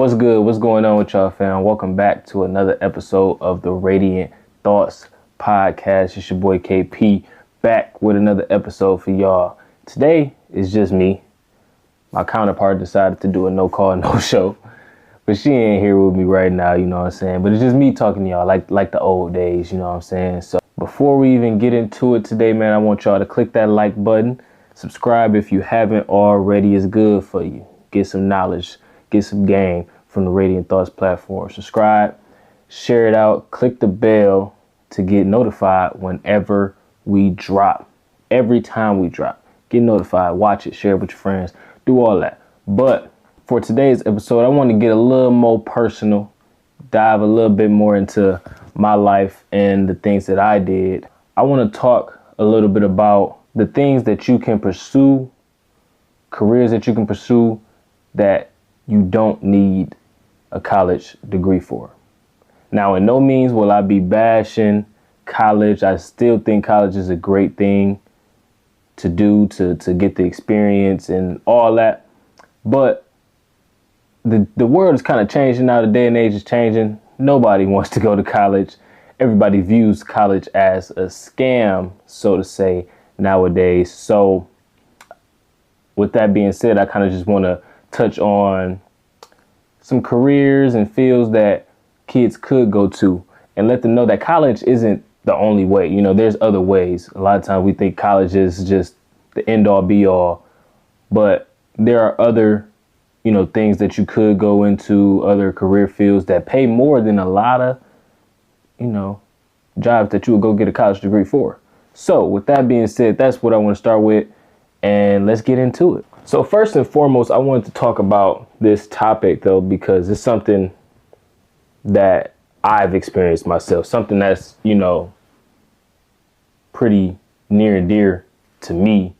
What's good? What's going on with y'all, fam? Welcome back to another episode of the Radiant Thoughts podcast. It's your boy KP back with another episode for y'all. Today is just me. My counterpart decided to do a no call, no show, but she ain't here with me right now, you know what I'm saying? But it's just me talking to y'all like the old days, you know what I'm saying? So before we even get into it today, man, I want y'all to click that like button. Subscribe if you haven't already. It's good for you. Get some knowledge, get some game from the Radiant Thoughts platform. Subscribe, share it out, click the bell to get notified whenever we drop. Every time we drop, get notified, watch it, share it with your friends, do all that. But for today's episode, I want to get a little more personal, dive a little bit more into my life and the things that I did. I want to talk a little bit about the things that you can pursue, careers that you can pursue that you don't need a college degree for. Now, in no means will I be bashing college. I still think college is a great thing to do, to get the experience and all that. But the world is kind of changing now. The day and age is changing. Nobody wants to go to college. Everybody views college as a scam, so to say, nowadays. So with that being said, I kind of just want to touch on some careers and fields that kids could go to and let them know that college isn't the only way. You know, there's other ways. A lot of times we think college is just the end all be all, but there are other, things that you could go into, other career fields that pay more than a lot of, jobs that you would go get a college degree for. So with that being said, that's what I want to start with, and let's get into it. So first and foremost, I wanted to talk about this topic, though, because it's something that I've experienced myself, something that's, pretty near and dear to me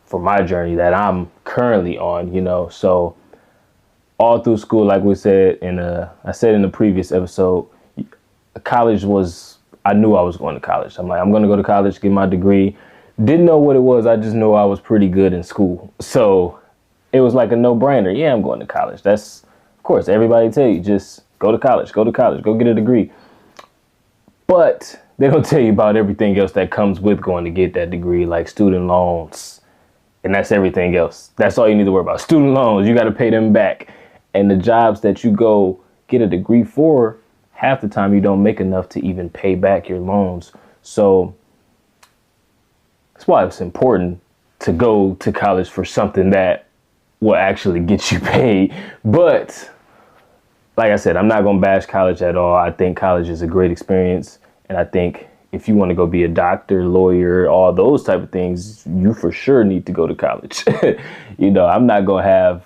for my journey that I'm currently on, So all through school, like we said, I said in the previous episode, I knew I was going to college. I'm like, I'm going to go to college, get my degree. Didn't know what it was. I just know I was pretty good in school. So it was like a no-brainer. Yeah, I'm going to college. That's, of course, everybody tell you, just go to college, go get a degree. But they don't tell you about everything else that comes with going to get that degree, like student loans. And that's everything else. That's all you need to worry about. Student loans, you got to pay them back. And the jobs that you go get a degree for, half the time you don't make enough to even pay back your loans. So that's why it's important to go to college for something that will actually get you paid. But like I said, I'm not going to bash college at all. I think college is a great experience. And I think if you want to go be a doctor, lawyer, all those type of things, you for sure need to go to college. I'm not going to have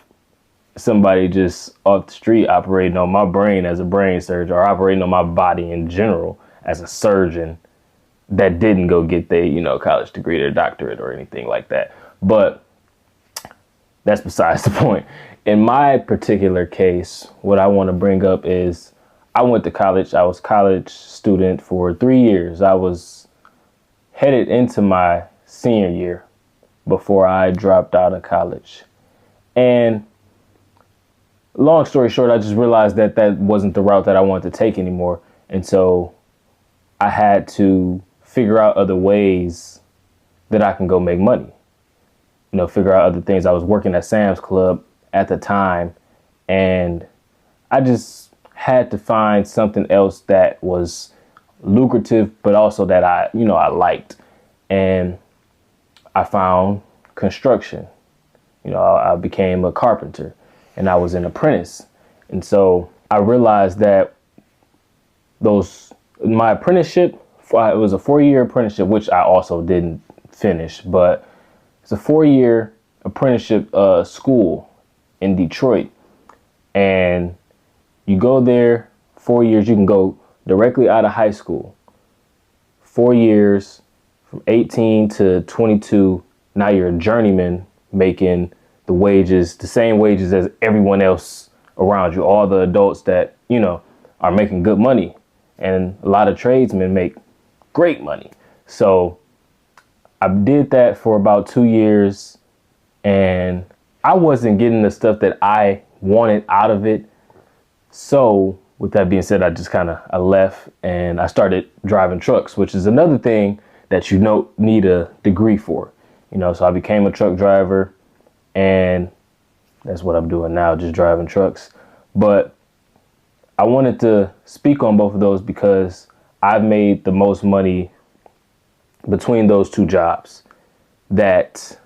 somebody just off the street operating on my brain as a brain surgeon or operating on my body in general as a surgeon that didn't go get their, college degree, their doctorate or anything like that. But that's besides the point. In my particular case, what I want to bring up is I went to college. I was a college student for 3 years. I was headed into my senior year before I dropped out of college. And long story short, I just realized that wasn't the route that I wanted to take anymore. And so I had to figure out other ways that I can go make money. Figure out other things. I was working at Sam's Club at the time, and I just had to find something else that was lucrative, but also that I liked. And I found construction. I became a carpenter, and I was an apprentice. And so I realized that my apprenticeship, it was a 4-year apprenticeship, which I also didn't finish, but it's a 4-year apprenticeship school in Detroit. And you go there 4 years, you can go directly out of high school. 4 years from 18 to 22. Now you're a journeyman making the same wages as everyone else around you, all the adults that, are making good money. And a lot of tradesmen make great money. So I did that for about 2 years, and I wasn't getting the stuff that I wanted out of it, So with that being said, I left and I started driving trucks, which is another thing that you don't need a degree for. So I became a truck driver, and that's what I'm doing now, just driving trucks. But I wanted to speak on both of those because I've made the most money between those two jobs that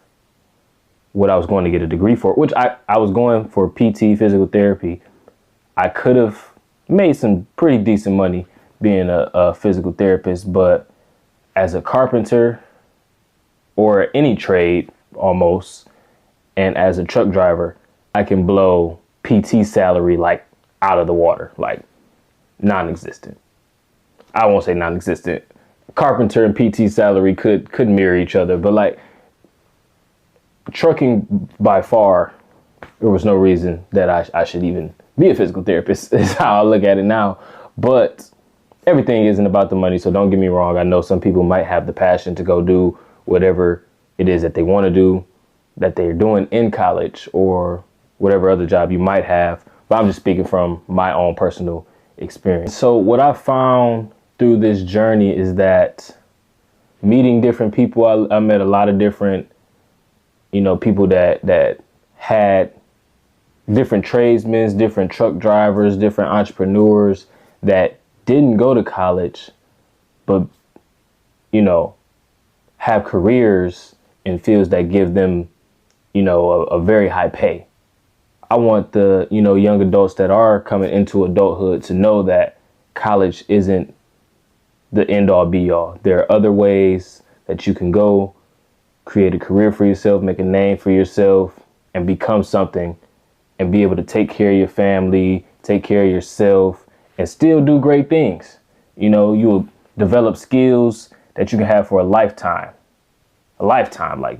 what I was going to get a degree for, which I was going for PT, physical therapy. I could have made some pretty decent money being a physical therapist, but as a carpenter or any trade almost, and as a truck driver, I can blow PT salary like out of the water, like non-existent. I won't say non-existent. Carpenter and PT salary could mirror each other, but like trucking, by far, there was no reason that I should even be a physical therapist is how I look at it now. But everything isn't about the money, so don't get me wrong. I know some people might have the passion to go do whatever it is that they want to do, that they're doing in college or whatever other job you might have. But I'm just speaking from my own personal experience. So what I found through this journey is that meeting different people, I met a lot of different, people that had different tradesmen, different truck drivers, different entrepreneurs that didn't go to college, but, have careers in fields that give them, a very high pay. I want the, young adults that are coming into adulthood to know that college isn't the end all be all. There are other ways that you can go create a career for yourself, make a name for yourself, and become something and be able to take care of your family, take care of yourself, and still do great things. You'll develop skills that you can have for a lifetime. Like,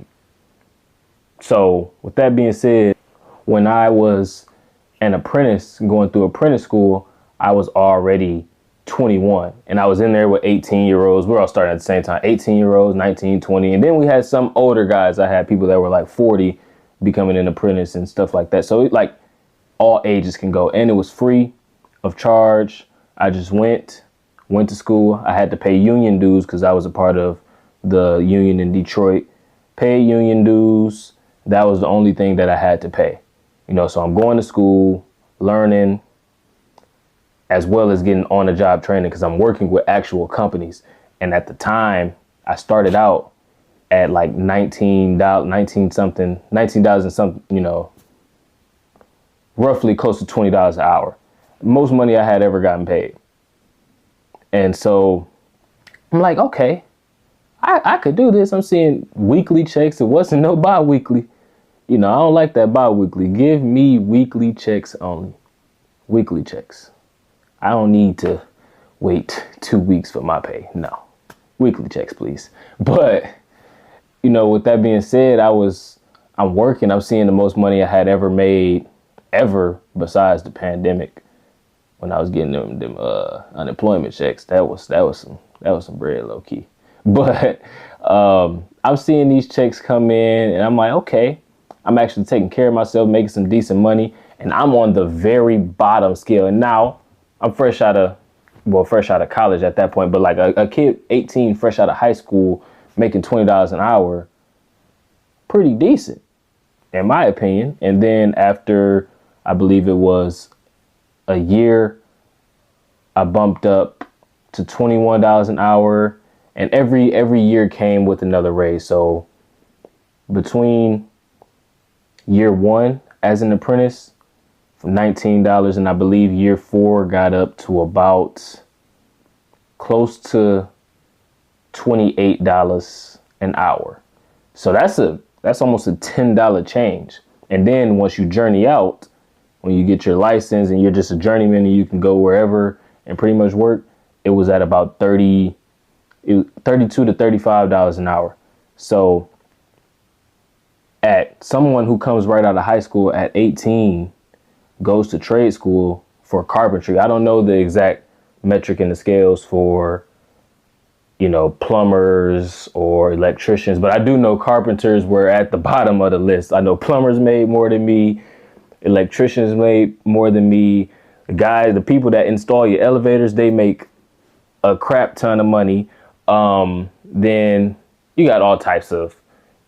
so with that being said, when I was an apprentice going through apprentice school, I was already 21 and I was in there with 18-year-olds. We're all starting at the same time, 18-year-olds, 19, 20. And then we had some older guys. I had people that were like 40 becoming an apprentice and stuff like that. So like all ages can go, and it was free of charge. I just went to school. I had to pay union dues because I was a part of the union in Detroit. Paid union dues. That was the only thing that I had to pay. So I'm going to school, learning, as well as getting on the job training because I'm working with actual companies. And at the time, I started out at like $19 and something, roughly close to $20 an hour. Most money I had ever gotten paid. And so I'm like, okay, I could do this. I'm seeing weekly checks. It wasn't no bi-weekly. I don't like that bi-weekly. Give me weekly checks only. Weekly checks. I don't need to wait 2 weeks for my pay. No. Weekly checks, please. But, with that being said, I'm working. I'm seeing the most money I had ever made, ever, besides the pandemic. When I was getting them unemployment checks, that was some bread, low key. But I'm seeing these checks come in, and I'm like, okay, I'm actually taking care of myself, making some decent money, and I'm on the very bottom scale. And now I'm fresh out of college at that point, but like a kid 18, fresh out of high school, making $20 an hour, pretty decent, in my opinion. And then after, I believe it was a year, I bumped up to $21 an hour, and every year came with another raise. So between year one as an apprentice, from $19, and I believe year 4 got up to about close to $28 an hour. So that's almost a $10 change. And then once you journey out, when you get your license and you're just a journeyman and you can go wherever and pretty much work, it was at about $32 to $35 an hour. So at someone who comes right out of high school at 18, goes to trade school for carpentry. I don't know the exact metric in the scales for, plumbers or electricians, but I do know carpenters were at the bottom of the list. I know plumbers made more than me. Electricians made more than me. The people that install your elevators, they make a crap ton of money. Then you got all types of,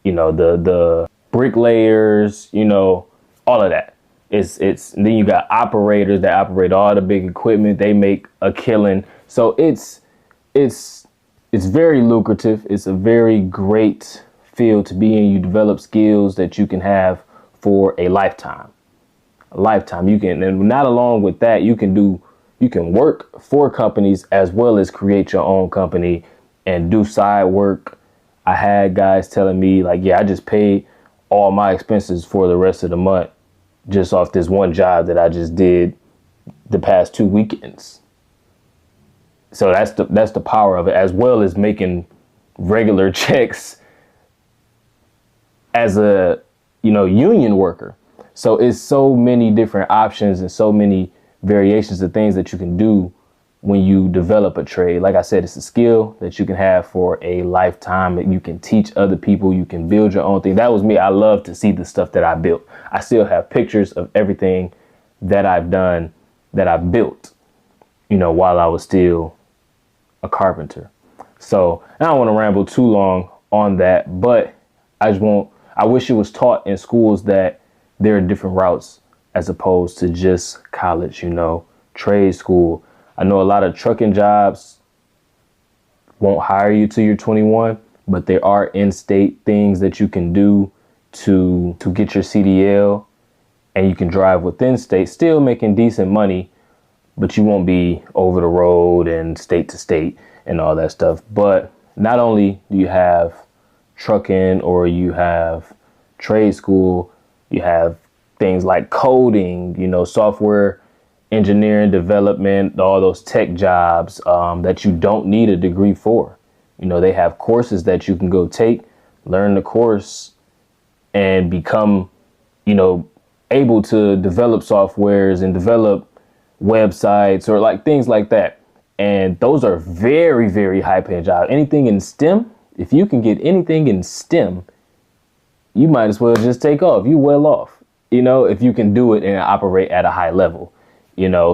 the bricklayers, all of that. Then you got operators that operate all the big equipment. They make a killing. So it's very lucrative. It's a very great field to be in. You develop skills that you can have for a lifetime. You can, and not along with that, you can work for companies as well as create your own company and do side work. I had guys telling me like, yeah, I just paid all my expenses for the rest of the month just off this one job that I just did the past 2 weekends. So that's the power of it, as well as making regular checks as a, union worker. So it's so many different options and so many variations of things that you can do when you develop a trade. Like I said, it's a skill that you can have for a lifetime, that you can teach other people. You can build your own thing. That was me. I love to see the stuff that I built. I still have pictures of everything that I've done, that I built, while I was still a carpenter. So I don't want to ramble too long on that, but I wish it was taught in schools that there are different routes as opposed to just college, trade school. I know a lot of trucking jobs won't hire you till you're 21, but there are in-state things that you can do to get your CDL, and you can drive within state, still making decent money, but you won't be over the road and state to state and all that stuff. But not only do you have trucking or you have trade school, you have things like coding, software engineering, development, all those tech jobs that you don't need a degree for. They have courses that you can go take, learn the course, and become, able to develop softwares and develop websites or like things like that. And those are very, very high paying jobs. Anything in STEM, if you can get anything in STEM, you might as well just take off. You well off, if you can do it and operate at a high level,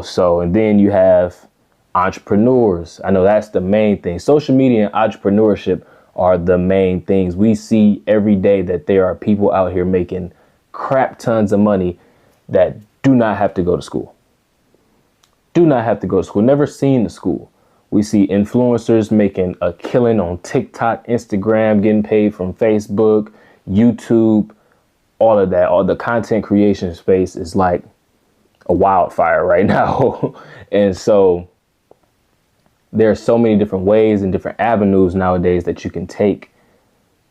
so, and then you have entrepreneurs. I know that's the main thing. Social media and entrepreneurship are the main things. We see every day that there are people out here making crap tons of money that do not have to go to school. Never seen the school. We see influencers making a killing on TikTok, Instagram, getting paid from Facebook, YouTube, all of that. All the content creation space is like a wildfire right now. And so there are so many different ways and different avenues nowadays that you can take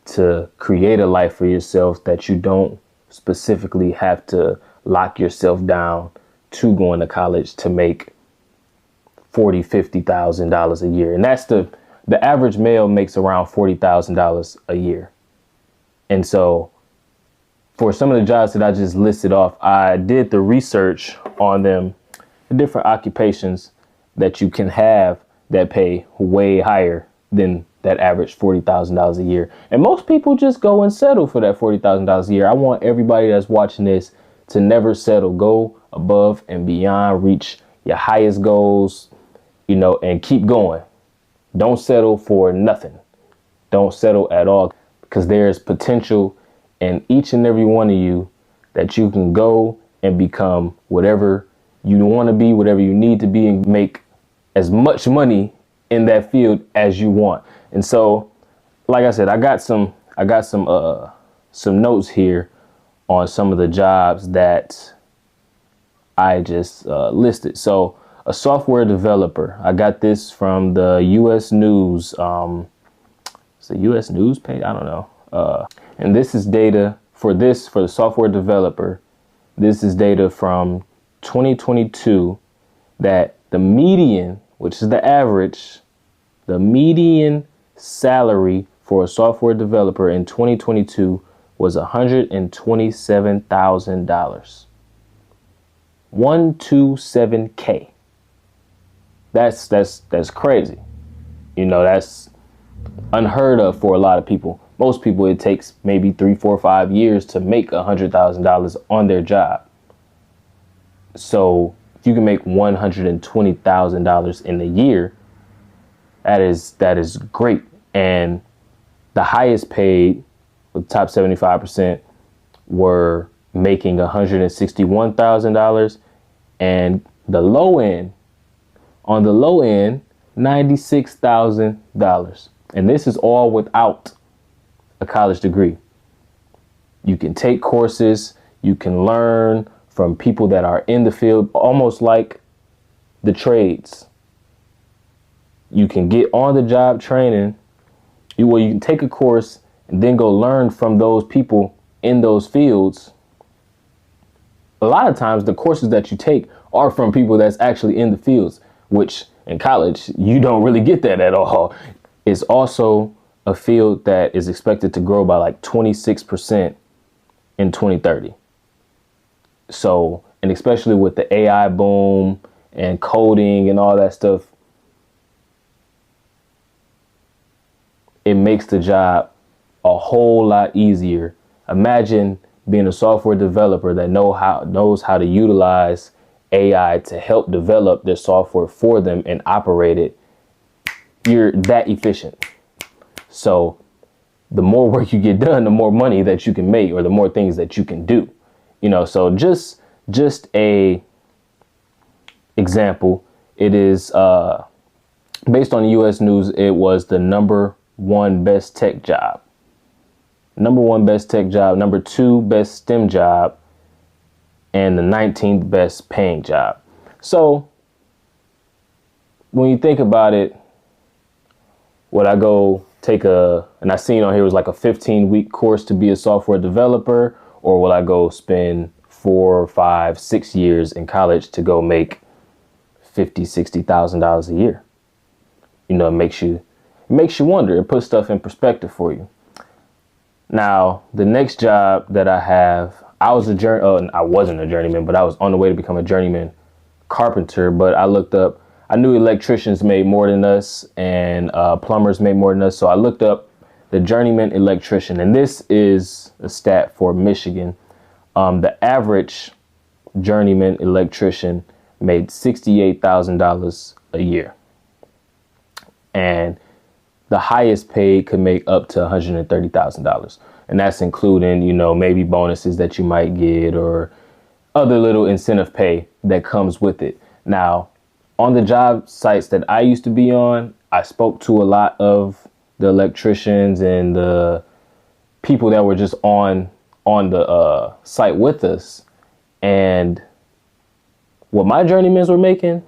to create a life for yourself, that you don't specifically have to lock yourself down to going to college to make $40,000, $50,000 a year. And that's the average male makes around $40,000 a year. And so for some of the jobs that I just listed off, I did the research on them, the different occupations that you can have that pay way higher than that average $40,000 a year. And most people just go and settle for that $40,000 a year. I want everybody that's watching this to never settle. Go above and beyond, reach your highest goals, and keep going. Don't settle for nothing. Don't settle at all, because there's potential in each and every one of you that you can go and become whatever you want to be, whatever you need to be, and make as much money in that field as you want. And so, like I said, I got some notes here on some of the jobs that I just listed. So a software developer, I got this from the U.S. News. It's a U.S. News page. I don't know. And this is data for the software developer. This is data from 2022 that the median, which is the average, the median salary for a software developer in 2022 was $127,000. 127K. That's crazy. That's unheard of for a lot of people. Most people, it takes maybe 3, 4, 5 years to make $100,000 on their job. So If you can make $120,000 in a year, that is great. And the highest paid, the top 75%, were making $161,000, and the low end, on the low end, $96,000. And this is all without a college degree. You can take courses, you can learn from people that are in the field, almost like the trades. You can get on the job training. You can take a course and then go learn from those people in those fields. A lot of times the courses that you take are from people that's actually in the fields, which in college, you don't really get that at all. It's also a field that is expected to grow by like 26% in 2030. So, and especially with the AI boom and coding and all that stuff, it makes the job a whole lot easier. Imagine being a software developer that knows how to utilize AI to help develop their software for them and operate it. You're that efficient. So the more work you get done, the more money that you can make, or the more things that you can do. So just a example, it is based on the US News, it was the number one best tech job. Number one best tech job, number two best STEM job, and the 19th best paying job. So when you think about it, would I go take and I seen on here was like a 15-week course to be a software developer, or will I go spend 4, 5, 6 years in college to go make $50,000-$60,000 a year? It makes you wonder. It puts stuff in perspective for you. Now, the next job that I have, I wasn't a journeyman, but I was on the way to become a journeyman carpenter. But I looked up, I knew electricians made more than us, and plumbers made more than us. So I looked up the journeyman electrician, and this is a stat for Michigan. The average journeyman electrician made $68,000 a year. And the highest paid could make up to $130,000. And that's including, maybe bonuses that you might get or other little incentive pay that comes with it. Now, on the job sites that I used to be on, I spoke to a lot of the electricians and the people that were just on the site with us. And what my journeymans were making,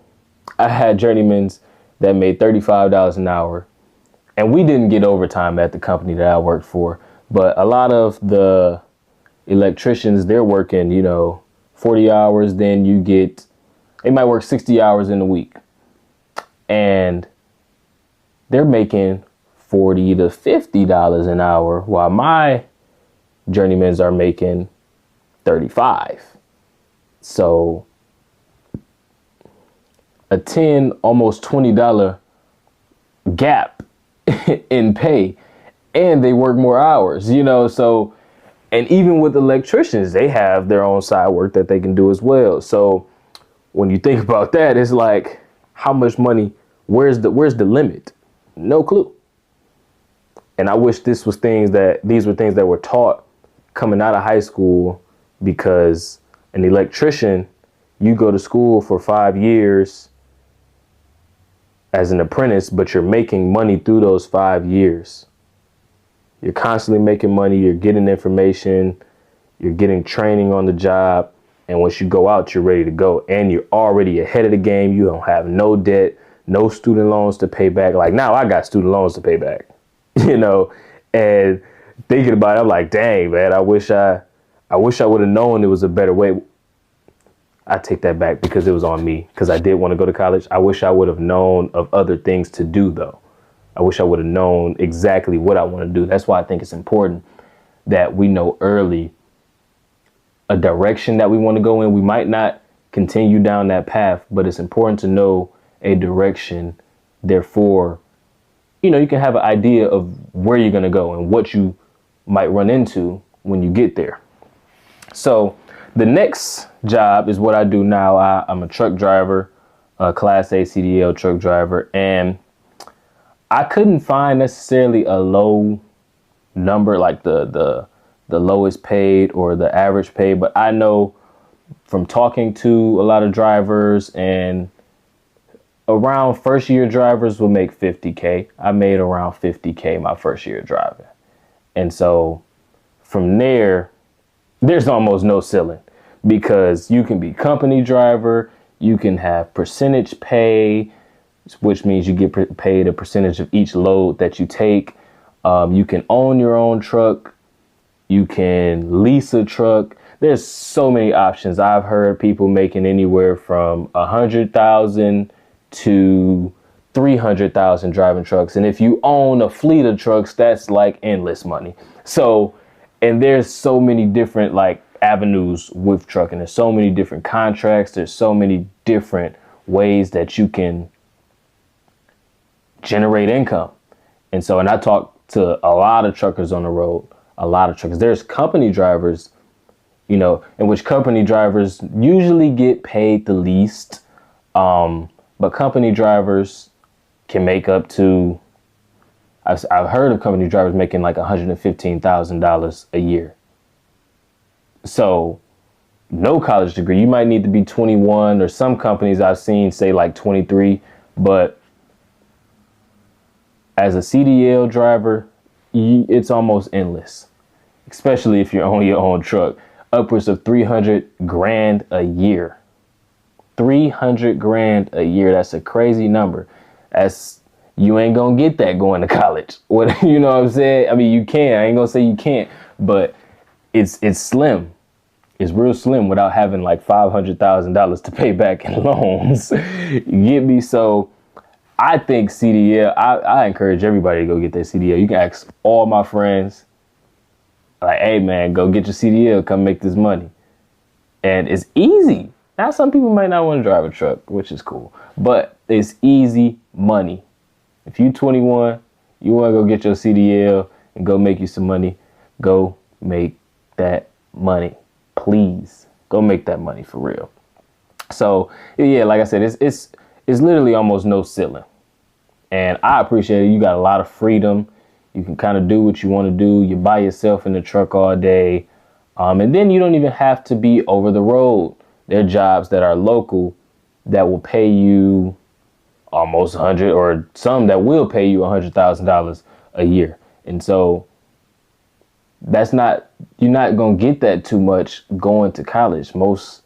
I had journeymans that made $35 an hour. And we didn't get overtime at the company that I worked for. But a lot of the electricians, they're working, 40 hours. Then they might work 60 hours in a week. And they're making $40 to $50 an hour, while my journeymans are making $35. So a $10, almost $20 gap in pay, and they work more hours, so, and even with electricians, they have their own side work that they can do as well. So when you think about that, it's like, how much money, where's the limit? No clue. And I wish these were things that were taught coming out of high school, because an electrician, you go to school for 5 years as an apprentice, but you're making money through those 5 years. You're constantly making money. You're getting information. You're getting training on the job. And once you go out, you're ready to go. And you're already ahead of the game. You don't have no debt, no student loans to pay back. Like now I got student loans to pay back, and thinking about it, I'm like, dang, man, I wish I would have known there was a better way. I take that back, because it was on me, because I did want to go to college. I wish I would have known of other things to do, though. I wish I would have known exactly what I want to do. That's why I think it's important that we know early a direction that we want to go in. We might not continue down that path, but it's important to know a direction. Therefore, you can have an idea of where you're going to go and what you might run into when you get there. So the next job is what I do now. I'm a truck driver, a Class A CDL truck driver, and I couldn't find necessarily a low number, like the lowest paid or the average paid, but I know from talking to a lot of drivers, and around first year drivers will make 50K. I made around 50K my first year driving. And so from there, there's almost no ceiling, because you can be company driver, you can have percentage pay, which means you get paid a percentage of each load that you take. You can own your own truck. You can lease a truck. There's so many options. I've heard people making anywhere from 100,000 to 300,000 driving trucks. And if you own a fleet of trucks, that's like endless money. So, and there's so many different like avenues with trucking. There's so many different contracts. There's so many different ways that you can generate income. And so, and I talk to a lot of truckers on the road, a lot of truckers. There's company drivers, you know, in which company drivers usually get paid the least. But company drivers can make up to, I've heard of company drivers making like $115,000 a year. So no college degree, you might need to be 21, or some companies I've seen say like 23, but as a CDL driver, it's almost endless, especially if you own your own truck. Upwards of 300 grand a year. 300 grand a year. That's a crazy number. You ain't gonna get that going to college. What, you know what I'm saying? I mean, you can. I ain't gonna say you can't, but it's slim. It's real slim without having like $500,000 to pay back in loans. You get me? So I think CDL, I encourage everybody to go get their CDL. You can ask all my friends, like, hey man, go get your CDL, come make this money. And it's easy. Now, some people might not want to drive a truck, which is cool, but it's easy money. If you're 21, you want to go get your CDL and go make you some money, go make that money. Please go make that money for real. So yeah, like I said, it's literally almost no ceiling. And I appreciate it. You got a lot of freedom. You can kind of do what you want to do. You're by yourself in the truck all day. And then you don't even have to be over the road. There are jobs that are local that will pay you almost 100, or some that will pay you $100,000 a year. And so you're not going to get that too much going to college. Most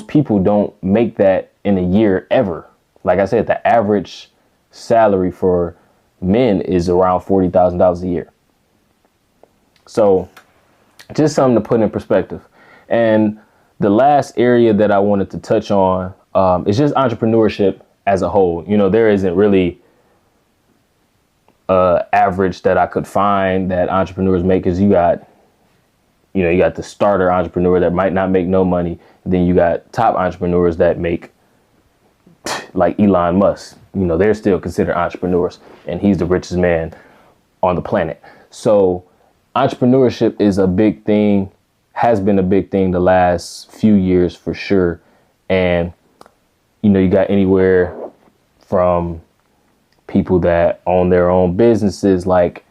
people don't make that in a year ever. Like I said, the average salary for men is around $40,000 a year. So just something to put in perspective. And the last area that I wanted to touch on is just entrepreneurship as a whole. You know, there isn't really average that I could find that entrepreneurs make, because you got the starter entrepreneur that might not make no money. Then you got top entrepreneurs that make, like Elon Musk. You know, they're still considered entrepreneurs, and he's the richest man on the planet. So entrepreneurship is a big thing, has been a big thing the last few years for sure. And, you know, you got anywhere from people that own their own businesses, like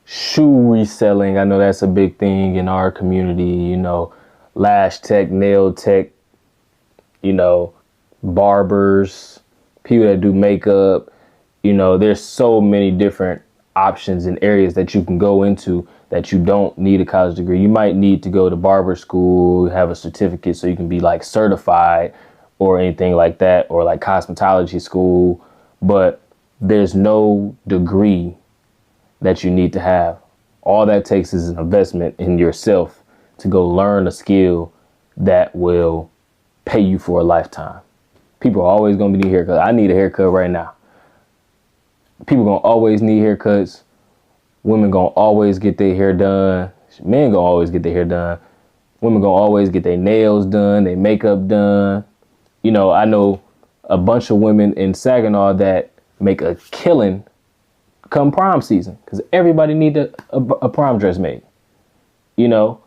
shoe reselling. I know that's a big thing in our community, you know, lash tech, nail tech, you know, barbers, people that do makeup. You know, there's so many different options and areas that you can go into that you don't need a college degree. You might need to go to barber school, have a certificate so you can be like certified or anything like that, or like cosmetology school. But there's no degree that you need to have. All that takes is an investment in yourself to go learn a skill that will pay you for a lifetime. People are always going to need haircuts. I need a haircut right now. People going to always need haircuts. Women going to always get their hair done. Men going to always get their hair done. Women going to always get their nails done, their makeup done. You know, I know a bunch of women in Saginaw that make a killing come prom season, because everybody need a prom dress made. You know,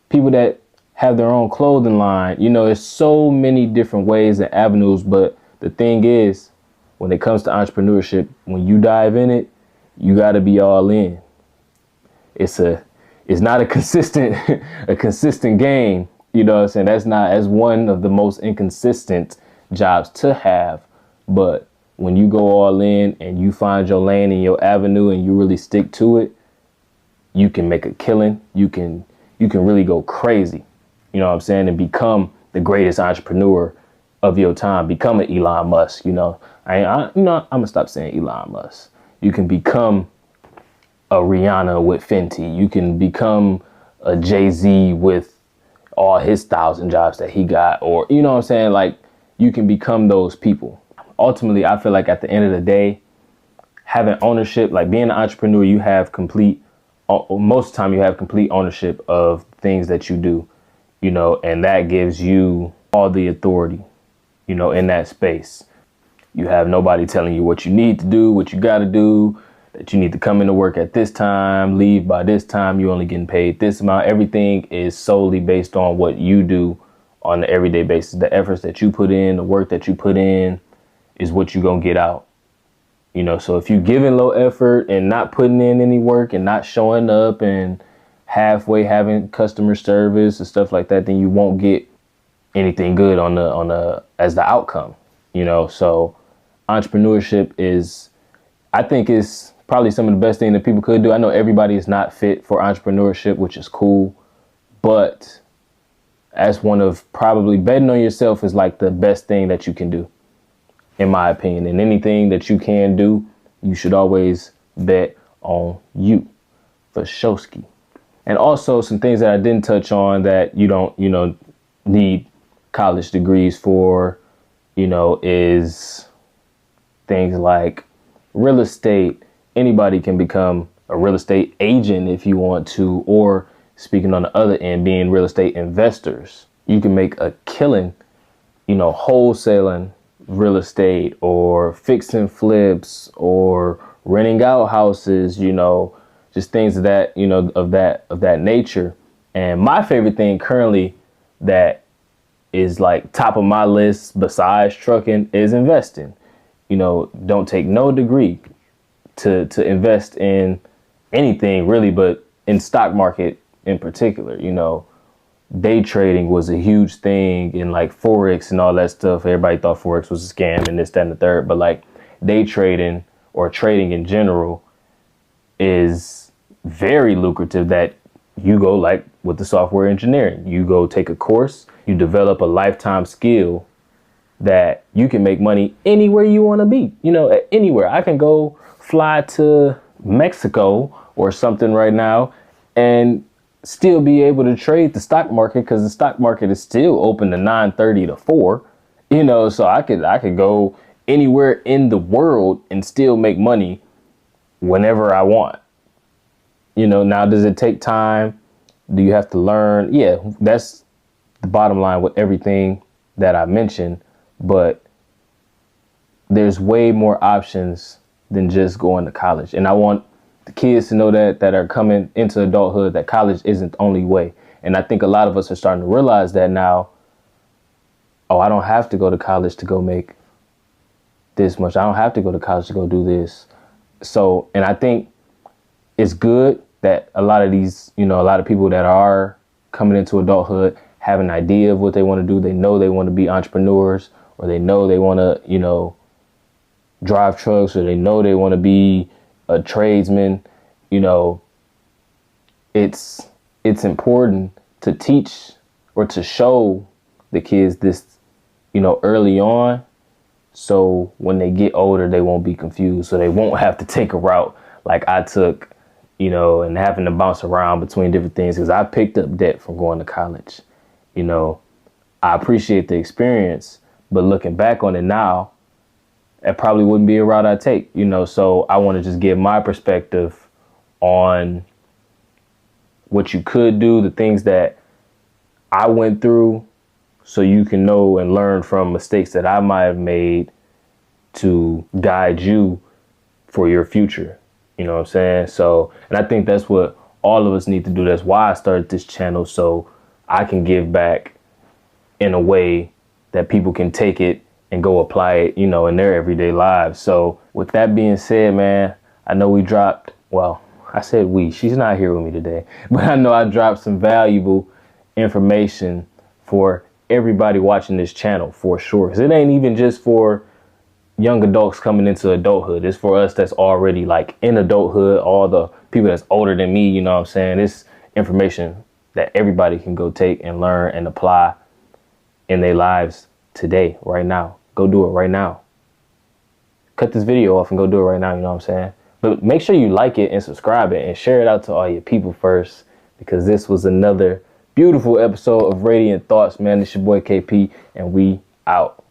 people that have their own clothing line. You know, there's so many different ways and avenues. But the thing is, when it comes to entrepreneurship, when you dive in it, you got to be all in. It's not a consistent a consistent game. You know what I'm saying? That's one of the most inconsistent jobs to have. But when you go all in and you find your lane and your avenue and you really stick to it, you can make a killing. You can really go crazy. You know what I'm saying? And become the greatest entrepreneur of your time. Become an Elon Musk. You know, I'm gonna stop saying Elon Musk. You can become a Rihanna with Fenty. You can become a Jay-Z with all his 1,000 jobs that he got, or, you know what I'm saying? Like, you can become those people. Ultimately, I feel like at the end of the day, having ownership, like being an entrepreneur, you have most of the time you have complete ownership of things that you do, you know, and that gives you all the authority, you know, in that space. You have nobody telling you what you need to do, what you got to do, that you need to come into work at this time, leave by this time, you're only getting paid this amount. Everything is solely based on what you do on an everyday basis. The efforts that you put in, the work that you put in is what you're going to get out. You know, so if you're giving low effort and not putting in any work and not showing up and halfway having customer service and stuff like that, then you won't get anything good as the outcome, you know. So entrepreneurship I think is probably some of the best thing that people could do. I know everybody is not fit for entrepreneurship, which is cool, but as one of probably betting on yourself is like the best thing that you can do, in my opinion. And anything that you can do, you should always bet on you, for Shosky. And also some things that I didn't touch on that you don't, you know, need college degrees for, you know, is things like real estate. Anybody can become a real estate agent if you want to, or speaking on the other end, being real estate investors. You can make a killing, you know, wholesaling real estate or fixing flips or renting out houses, you know, just things of that, you know, of that nature. And my favorite thing currently that is like top of my list besides trucking is investing. You know, don't take no degree to invest in anything really, but in stock market in particular. You know, day trading was a huge thing in like Forex and all that stuff. Everybody thought Forex was a scam and this, that, and the third, but like day trading or trading in general is very lucrative. That you go, like with the software engineering, you go take a course, you develop a lifetime skill that you can make money anywhere you want to be, you know, anywhere. I can go fly to Mexico or something right now and still be able to trade the stock market, because the stock market is still open to 9:30 to 4, you know, so I could go anywhere in the world and still make money whenever I want. You know, now, does it take time? Do you have to learn? Yeah, that's the bottom line with everything that I mentioned. But there's way more options than just going to college. And I want the kids to know that are coming into adulthood, that college isn't the only way. And I think a lot of us are starting to realize that now. Oh, I don't have to go to college to go make this much. I don't have to go to college to go do this. So, and I think it's good that a lot of these, you know, a lot of people that are coming into adulthood have an idea of what they want to do. They know they want to be entrepreneurs, or they know they want to, you know, drive trucks, or they know they want to be a tradesman. You know, it's important to teach or to show the kids this, you know, early on, so when they get older, they won't be confused, so they won't have to take a route like I took, you know, and having to bounce around between different things, because I picked up debt from going to college. You know, I appreciate the experience, but looking back on it now, it probably wouldn't be a route I'd take, you know. So I want to just give my perspective on what you could do, the things that I went through, so you can know and learn from mistakes that I might have made to guide you for your future. You know what I'm saying? So, and I think that's what all of us need to do. That's why I started this channel, so I can give back in a way that people can take it and go apply it, you know, in their everyday lives. So with that being said, man, I know we dropped, well, I said we, she's not here with me today, but I know I dropped some valuable information for everybody watching this channel for sure. Because it ain't even just for young adults coming into adulthood. It's for us that's already like in adulthood, all the people that's older than me, you know what I'm saying? It's information that everybody can go take and learn and apply in their lives today, right now. Go do it right now. Cut this video off and go do it right now, you know what I'm saying? But make sure you like it and subscribe it and share it out to all your people first, because this was another beautiful episode of Radiant Thoughts, man. It's your boy KP, and we out.